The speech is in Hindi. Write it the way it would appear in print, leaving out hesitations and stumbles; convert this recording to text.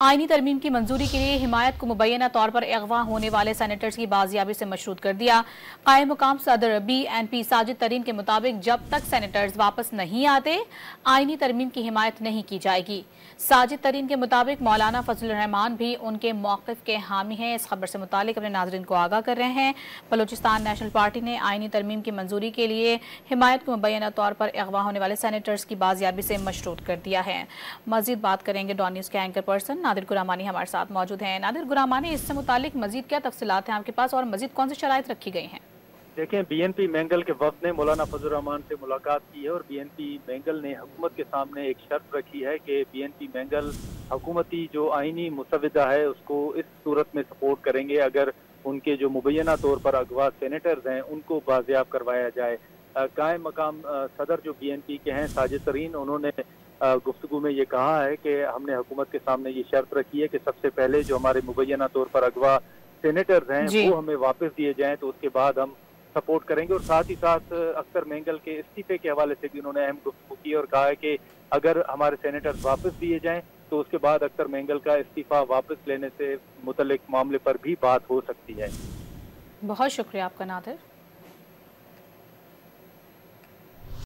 आईनी तरमीम की मंजूरी के लिए हिमायत को मुबैना तौर पर अगवा होने वाले सेनेटर्स की बाजियाबी से मशरूत कर दिया। कायम मुकाम सदर BNP साजिद तरीन के मुताबिक जब तक सेनेटर्स वापस नहीं आते आईनी तरमीम की हिमायत नहीं की जाएगी। साजिद तरीन के मुताबिक मौलाना फजल रहमान भी उनके मौक़िफ़ के हामी हैं। इस खबर से मुतालिक अपने नाज़रीन को आगाह कर रहे हैं। बलूचिस्तान नेशनल पार्टी ने आईनी तरमीम की मंजूरी के लिए हिमायत को मुबैना तौर पर अगवा होने वाले सेनेटर्स की बाजियाबी से मशरूत कर दिया है। मजीद बात करेंगे डॉन न्यूज़ के एंकर पर्सन नादिर गुरामानी हमारे साथ मौजूद हैं। नादिर गुरामानी, इससे मुतालिक मजीद क्या तफसीलात हैं आपके पास और मजीद कौन सी शराइत रखी गई हैं? देखें, BNP मैंगल के वफ्द ने मौलाना फजल रहमान से मुलाकात की है और BNP मैंगल ने हुकूमत के सामने एक शर्त रखी है कि BNP मैंगल हुकूमती जो आईनी मुसविदा है उसको इस सूरत में सपोर्ट करेंगे अगर उनके जो मुबैना तौर पर अगवा सेनेटर्स हैं उनको बाजियाब करवाया जाए। कायम मकाम सदर जो BNP के हैं साजिद तरीन, उन्होंने गुफ्तगू में ये कहा है कि हमने हुकूमत के सामने ये शर्त रखी है कि सबसे पहले जो हमारे मुबैना तौर पर अगवा सेनेटर्स हैं वो हमें वापस दिए जाएं, तो उसके बाद हम सपोर्ट करेंगे। और साथ ही साथ अख्तर मैंगल के इस्तीफे के हवाले से भी उन्होंने अहम गुफ्तगू की और कहा है कि अगर हमारे सेनेटर्स वापस दिए जाएं तो उसके बाद अख्तर मैंगल का इस्तीफा वापस लेने से मुतल्लिक मामले पर भी बात हो सकती है। बहुत शुक्रिया आपका नादिर।